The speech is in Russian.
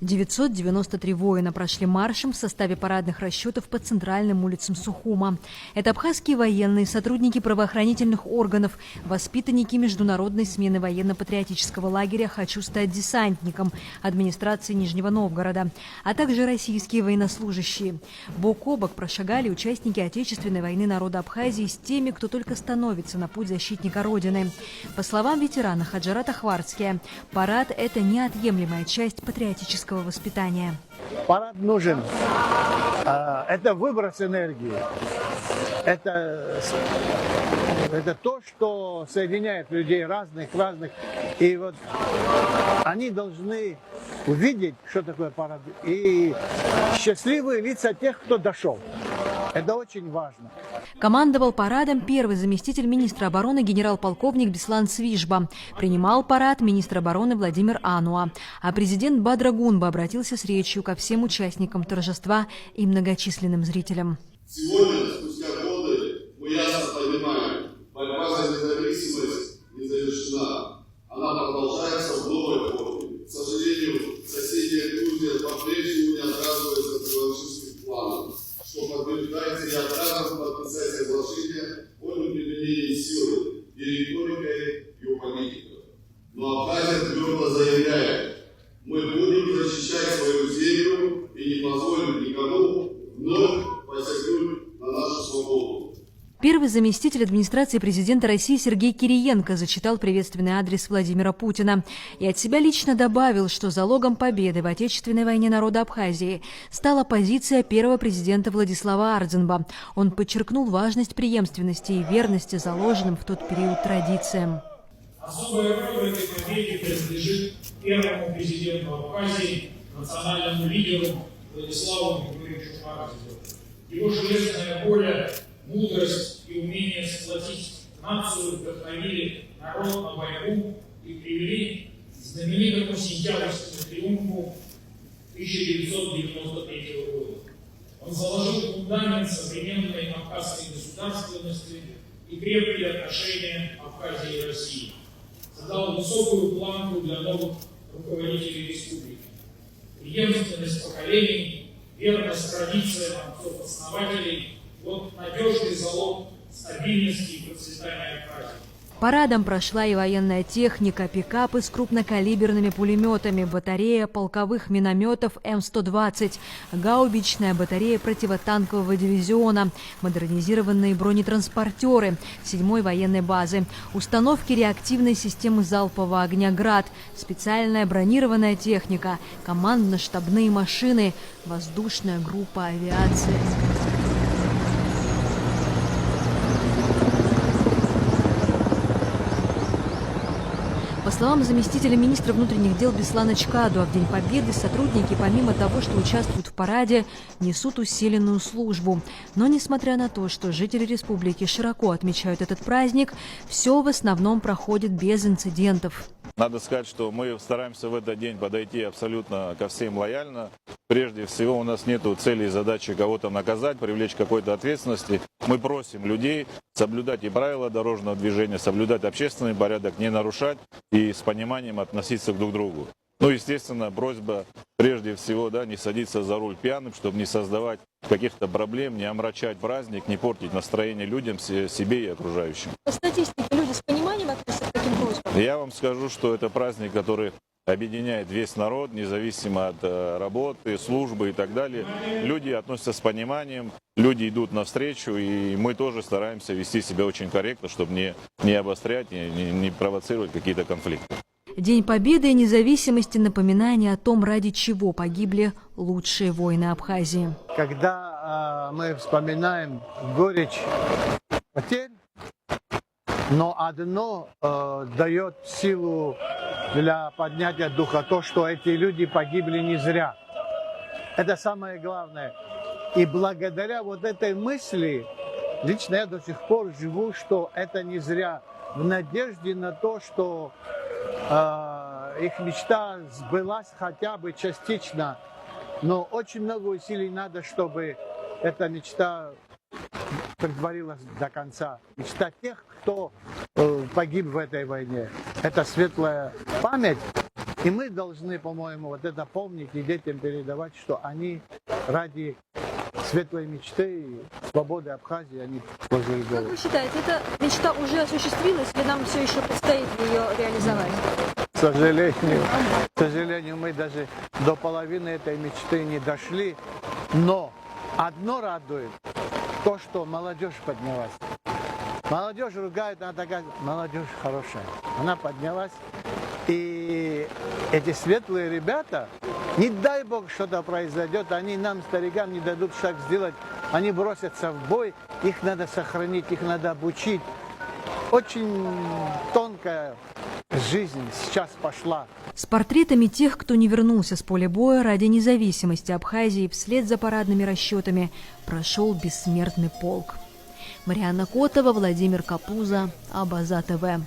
993 воина прошли маршем в составе парадных расчетов по центральным улицам Сухума. Это абхазские военные, сотрудники правоохранительных органов, воспитанники международной смены военно-патриотического лагеря «Хочу стать десантником» администрации Нижнего Новгорода, а также российские военнослужащие. Бок о бок прошагали участники Отечественной войны народа Абхазии с теми, кто только становится на путь защитника Родины. По словам ветерана Хаджарата Хварцкия, парад – это неотъемлемая часть патриотического воспитания. Парад нужен. Это выброс энергии. Это то, что соединяет людей разных. И вот они должны увидеть, что такое парад. И счастливые лица тех, кто дошел. Это очень важно. Командовал парадом первый заместитель министра обороны генерал-полковник Беслан Свижба. Принимал парад министр обороны Владимир Ануа. А президент Бадра Гунба обратился с речью ко всем участникам торжества и многочисленным зрителям. Сегодня, спустя годы, мы ясно понимаем, борьба за независимость не завершена. Она продолжается в новой форме. К сожалению, соседняя Грузия по-прежнему не отказывается от реваншистских планов, что подтверждается неотказом подписать соглашение о неприменении силы и риторикой геополитиков. Но Абхазия твердо заявляет, мы будем защищать свою землю и не позволим никому вновь посягнуть на нашу свободу. Первый заместитель администрации президента России Сергей Кириенко зачитал приветственный адрес Владимира Путина и от себя лично добавил, что залогом победы в Отечественной войне народа Абхазии стала позиция первого президента Владислава Ардзинба. Он подчеркнул важность преемственности и верности заложенным в тот период традициям. Особая роль в этой победе принадлежит первому президенту Абхазии, национальному лидеру Владиславу Григорьевичу Ардзинбу. Его железная воля, мудрость и умение сплотить нацию вдохновили народ на борьбу и привели к знаменитому сентябрьскому триумфу 1993 года. Он заложил фундамент современной абхазской государственности и крепкие отношения Абхазии и России. Задал высокую планку для новых руководителей республики. Преемственность поколений, верность традициям отцов-основателей – вот надежный залог стабильности и процветания Абхазии. Парадом прошла и военная техника, пикапы с крупнокалиберными пулеметами, батарея полковых минометов М-120, гаубичная батарея противотанкового дивизиона, модернизированные бронетранспортеры 7-й военной базы, установки реактивной системы залпового огня «Град», специальная бронированная техника, командно-штабные машины, воздушная группа авиации. По словам заместителя министра внутренних дел Беслана Чкадуа, в День Победы сотрудники, помимо того, что участвуют в параде, несут усиленную службу. Но, несмотря на то, что жители республики широко отмечают этот праздник, все в основном проходит без инцидентов. Надо сказать, что мы стараемся в этот день подойти абсолютно ко всем лояльно. Прежде всего, у нас нет цели и задачи кого-то наказать, привлечь к какой-то ответственности. Мы просим людей соблюдать и правила дорожного движения, соблюдать общественный порядок, не нарушать и с пониманием относиться друг к другу. Ну, естественно, просьба прежде всего, не садиться за руль пьяным, чтобы не создавать каких-то проблем, не омрачать праздник, не портить настроение людям, себе и окружающим. По статистике люди с пониманием относятся к таким просьбам? Я вам скажу, что это праздник, который объединяет весь народ, независимо от работы, службы и так далее. Люди относятся с пониманием, люди идут навстречу, и мы тоже стараемся вести себя очень корректно, чтобы не обострять, не провоцировать какие-то конфликты. День Победы и независимости – напоминание о том, ради чего погибли лучшие воины Абхазии. Когда мы вспоминаем горечь потерь, но одно дает силу для поднятия духа, то, что эти люди погибли не зря. Это самое главное. И благодаря вот этой мысли, лично я до сих пор живу, что это не зря, в надежде на то, что их мечта сбылась хотя бы частично. Но очень много усилий надо, чтобы эта мечта предварилась до конца. Мечта тех, кто погиб в этой войне. Это светлая память И мы должны, по-моему, вот это помнить и детям передавать, что они ради светлой мечты и свободы Абхазии, они сложили Как голову. вы считаете, эта мечта уже осуществилась или нам все еще предстоит ее реализовать? К сожалению, мы даже до половины этой мечты не дошли. Но одно радует, то, что молодежь поднялась. Молодежь ругает, она такая, молодежь хорошая. Она поднялась. И эти светлые ребята, не дай бог что-то произойдет, они нам, старикам, не дадут шаг сделать. Они бросятся в бой, их надо сохранить, их надо обучить. Очень тонкая жизнь сейчас пошла. С портретами тех, кто не вернулся с поля боя ради независимости Абхазии, вслед за парадными расчетами прошел бессмертный полк. Марианна Котова, Владимир Капуза, Абаза ТВ.